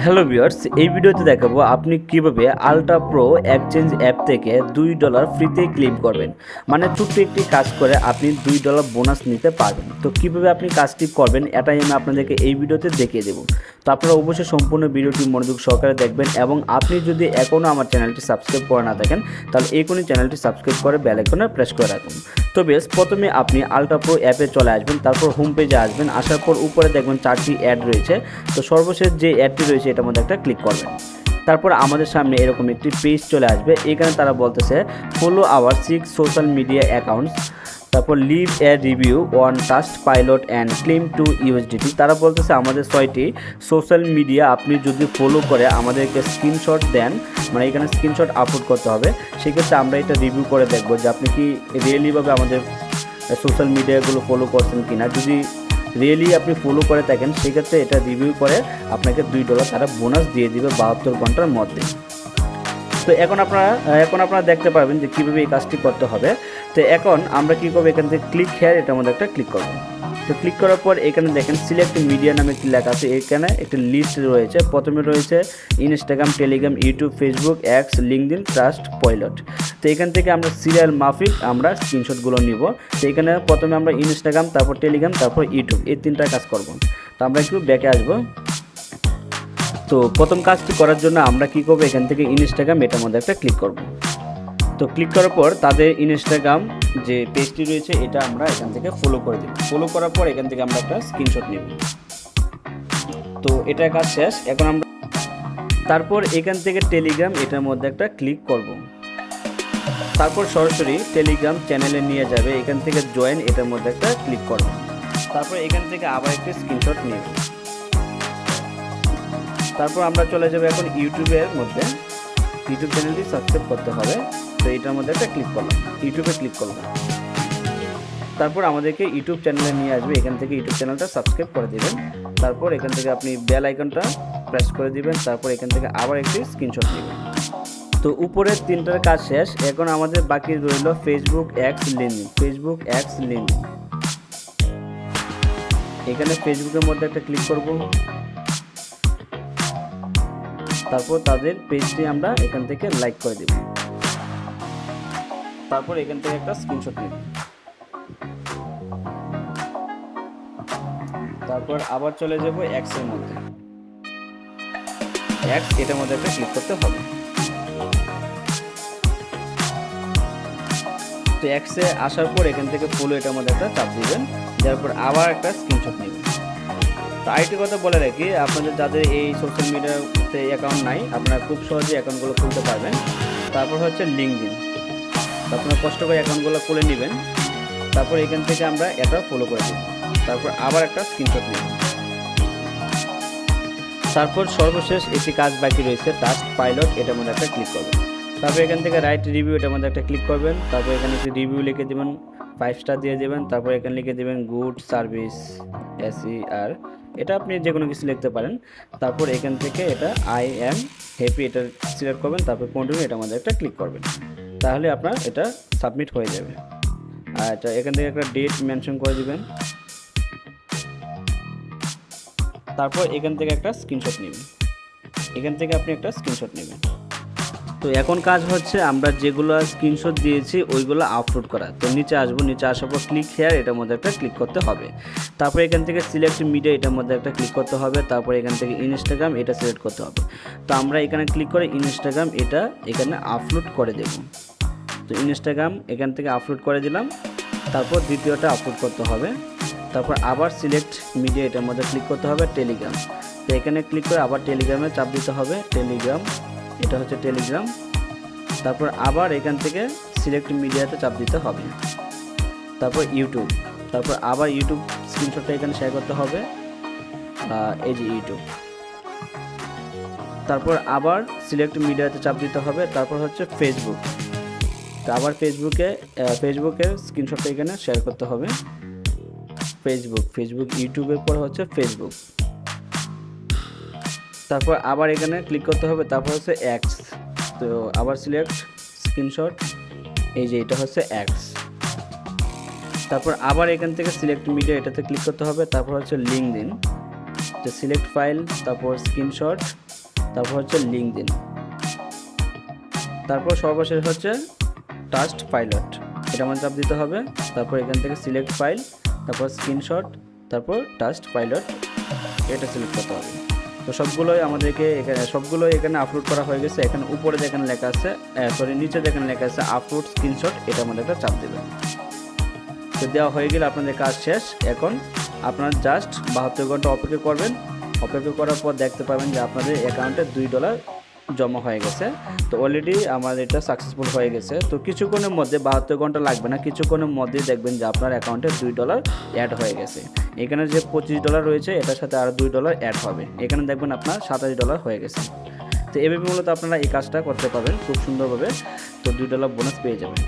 Hello viewers, এই ভিডিওতে দেখাবো আপনি কিভাবে আলট্রা প্রো এক্সচেঞ্জ অ্যাপ থেকে $2 ফ্রিতে ক্লেম করবেন। মানে ছোট্ট একটি কাজ করে আপনি $2 বোনাস নিতে পারবেন। তো কিভাবে আপনি কাজটি করবেন এটাই আমি আপনাদেরকে এই ভিডিওতে দেখিয়ে দেবো। তো আপনারা অবশ্যই সম্পূর্ণ ভিডিওটি মনোযোগ সহকারে দেখবেন এবং আপনি যদি এখনও আমার চ্যানেলটি সাবস্ক্রাইব করে না থাকেন তাহলে এখনই চ্যানেলটি সাবস্ক্রাইব করে বেল আইকনে প্রেস করে রাখুন। তো বেশ, প্রথমে আপনি আলট্রা প্রো অ্যাপে চলে আসবেন, তারপর হোম পেজে আসবেন। আসার পর উপরে দেখবেন 4টি অ্যাড রয়েছে। তো সর্বশেষ যে অ্যাডটি রয়েছে এটার মধ্যে একটা ক্লিক করবেন। তারপর আমাদের সামনে এরকম একটি পেজ চলে আসবে। এখানে তারা বলতেছে follow our 6 social media accounts, তারপর leave a review on Trustpilot and claim to USDT. তারা বলতেছে আমাদের 6টি সোশ্যাল মিডিয়া আপনি যদি ফলো করে আমাদেরকে স্ক্রিনশট দেন, মানে এখানে স্ক্রিনশট আপলোড করতে হবে। সেক্ষেত্রে আমরা এটা রিভিউ করে দেখবো যে আপনি কি রিয়েলিভাবে আমাদের সোশ্যাল মিডিয়াগুলো ফলো করছেন কিনা। যদি রিয়েলি আপনি ফলো করে থাকেন সেক্ষেত্রে এটা রিভিউ করে আপনাকে $2 তারা বোনাস দিয়ে দিবে 72 ঘন্টার মধ্যে। তো এখন আপনারা দেখতে পারবেন যে কীভাবে এই কাজটি করতে হবে। তো এখন আমরা কী করবো, এখান থেকে ক্লিক হেয়ার এটার মধ্যে একটা ক্লিক করবো। তো ক্লিক করার পর এখানে দেখেন সিলেক্ট মিডিয়া নামে একটি লেখা আছে। এখানে একটা লিস্ট রয়েছে। প্রথমে রয়েছে Instagram, Telegram, YouTube, Facebook, x, LinkedIn, trust, pilot. তো এখান থেকে আমরা সিরিয়াল মাফিক আমরা স্ক্রিনশটগুলো নিব। তো এখানে প্রথমে আমরা ইনস্টাগ্রাম, তারপর টেলিগ্রাম, তারপর ইউটিউব, এই তিনটা কাজ করব। তো আমরা একটু ব্যাকে আসবো। তো প্রথম কাজটি করার জন্য আমরা কী করবো, এখান থেকে ইনস্টাগ্রাম এটার মধ্যে একটা ক্লিক করব। তো ক্লিক করার পর তাদের ইনস্টাগ্রাম যে পেজটি রয়েছে এটা আমরা এখান থেকে ফলো করে দেব। ফলো করার পর এখান থেকে আমরা একটা স্ক্রিনশট নেব। তো এটা কাজ শেষ। এখন আমরা তারপর এখান থেকে টেলিগ্রাম এটার মধ্যে একটা ক্লিক করব। তারপর সরাসরি টেলিগ্রাম চ্যানেলে নিয়ে যাবে। এখান থেকে জয়েন এটার মধ্যে একটা ক্লিক করব। তারপর এখান থেকে আবার একটা স্ক্রিনশট নেব। তারপর আমরা চলে যাব এখন ইউটিউবের মধ্যে। ইউটিউব চ্যানেলটি সাবস্ক্রাইব করতে হবে। তো এটার মধ্যে একটা ক্লিক করলাম, ইউটিউবে ক্লিক করলাম। তারপর আমাদেরকে ইউটিউব চ্যানেলে নিয়ে আসবে। এখান থেকে ইউটিউব চ্যানেলটা সাবস্ক্রাইব করে দিবেন। তারপর এখান থেকে আপনি বেল আইকনটা প্রেস করে দিবেন। তারপর এখান থেকে আবার একটি স্ক্রিনশট নেবেন। তো উপরের তিনটার কাজ শেষ। এখন আমাদের বাকি রইল Facebook x link. Facebook x link, এখানে ফেসবুকের মধ্যে একটা ক্লিক করব। তারপর তাদের পেজটি আমরা এখান থেকে লাইক করে দেব। তারপর এখান থেকে একটা স্ক্রিনশট নেব। তারপর আবার চলে যাব এক্স এর মধ্যে। এক্স এটার মধ্যে একটা ক্লিক করতে হবে। তো এক্সে আসার পর এখান থেকে ফলো এটার মধ্যে একটা চাপ দিবেন। যার পর আবার একটা স্ক্রিনশট নেবেন। তো আরেকটি কথা বলে রাখি, আপনাদের যাদের এই সোশ্যাল মিডিয়াতে অ্যাকাউন্ট নাই আপনারা খুব সহজে অ্যাকাউন্টগুলো খুলতে পারবেন। তারপর হচ্ছে লিঙ্কডইন, আপনারা কষ্ট করে অ্যাকাউন্টগুলো খুলে নেবেন। তারপর এখান থেকে আমরা এটা ফলো করে দেব। তারপর আবার একটা স্ক্রিনশট নেব। তারপর সর্বশেষ একটি কাজ বাকি রয়েছে টাস্ট পাইলট, এটার মধ্যে একটা ক্লিক করবেন। তারপর এখান থেকে রাইট রিভিউ এটার মধ্যে একটা ক্লিক করবেন। তারপর এখানে একটি রিভিউ লিখে দেবেন, 5 স্টার দিয়ে দেবেন। তারপর এখানে লিখে দেবেন গুড সার্ভিস SER, এটা আপনি যে কোনো কিছু লিখতে পারেন। তারপর এখান থেকে এটা আই অ্যাম হ্যাপি এটা সিলেক্ট করবেন। তারপর কন্টিনিউ এটার মধ্যে একটা ক্লিক করবেন। তাহলে আপনার এটা সাবমিট হয়ে যাবে। আর এটা এখান থেকে একটা ডেট মেনশন করে দিবেন। তারপর এখান থেকে একটা স্ক্রিনশট নেবেন। এখান থেকে আপনি একটা স্ক্রিনশট নেবেন। তো এখন কাজ হচ্ছে আমরা যেগুলো স্ক্রিনশট দিয়েছি ওইগুলো আপলোড করা। তো নিচে আসবো, নিচে আসার পর ক্লিক হেয়ার এটার মধ্যে একটা ক্লিক করতে হবে। তারপর এখান থেকে সিলেক্ট মিডিয়া এটার মধ্যে একটা ক্লিক করতে হবে। তারপর এখান থেকে ইনস্টাগ্রাম এটা সিলেক্ট করতে হবে। তো আমরা এখানে ক্লিক করে ইনস্টাগ্রাম এটা এখানে আপলোড করে দেব। তো ইনস্টাগ্রাম এখান থেকে আপলোড করে দিলাম। তারপর দ্বিতীয়টা আপলোড করতে হবে। তারপর আবার সিলেক্ট মিডিয়া এটার মধ্যে ক্লিক করতে হবে টেলিগ্রাম। তো এখানে ক্লিক করে আবার টেলিগ্রামে চাপ দিতে হবে। টেলিগ্রাম এটা হচ্ছে টেলিগ্রাম। তারপর আবার এখান থেকে সিলেক্ট মিডিয়াতে চাপ দিতে হবে। তারপর ইউটিউব, তারপর আবার ইউটিউব স্ক্রিনশটটা এখানে শেয়ার করতে হবে। এই যে ইউটিউব। তারপর আবার সিলেক্ট মিডিয়াতে চাপ দিতে হবে। তারপর হচ্ছে ফেসবুক, তো আবার ফেসবুকের স্ক্রিনশটটা এখানে শেয়ার করতে হবে। ফেসবুক ইউটিউবের পর হচ্ছে ফেসবুক। তারপর আবার এখানে ক্লিক করতে হবে। তারপর হচ্ছে এক্স, তো আবার সিলেক্ট স্ক্রিনশট, এই যে এটা হচ্ছে এক্স। তারপর আবার এখান থেকে সিলেক্ট মিডিয়া এটাতে ক্লিক করতে হবে। তারপর হচ্ছে লিঙ্কডইন, তো সিলেক্ট ফাইল, তারপর স্ক্রিনশট, তারপর হচ্ছে লিঙ্ক দিন, তারপর সর্বশেষ হচ্ছে টাস্ট পাইলট, এটা মধ্যে চাপ দিতে হবে। তারপর এখান থেকে সিলেক্ট ফাইল, তারপর স্ক্রিনশট, তারপর টাস্ট পাইলট, এটা সিলেক্ট করতে হবে। তো সবগুলোই আমাদেরকে এখানে আপলোড করা হয়ে গেছে। এখানে উপরে দেখেন লেখা আছে, নিচে দেখেন লেখা আছে আপলোড স্ক্রিনশট, এটা আমাদের একটা চাপ দেবে। তো দেওয়া হয়ে গেলে আপনাদের কাজ শেষ। এখন আপনারা জাস্ট 72 ঘন্টা অপেক্ষা করবেন। অপেক্ষা করার পর দেখতে পাবেন যে আপনাদের অ্যাকাউন্টে $2 জমা হয়ে গেছে। তো অলরেডি আমার এটা সাকসেসফুল হয়ে গেছে। তো কিছুক্ষণের মধ্যে, 72 ঘন্টা লাগবে না, কিছুক্ষণের মধ্যেই দেখবেন যে আপনার অ্যাকাউন্টে $2 অ্যাড হয়ে গেছে। এখানে যে $25 রয়েছে এটার সাথে আরও $2 অ্যাড হবে, এখানে দেখবেন আপনার $27 হয়ে গেছে। তো এভাবে মূলত আপনারা এই কাজটা করতে পারবেন খুব সুন্দরভাবে। তো $2 বোনাস পেয়ে যাবেন।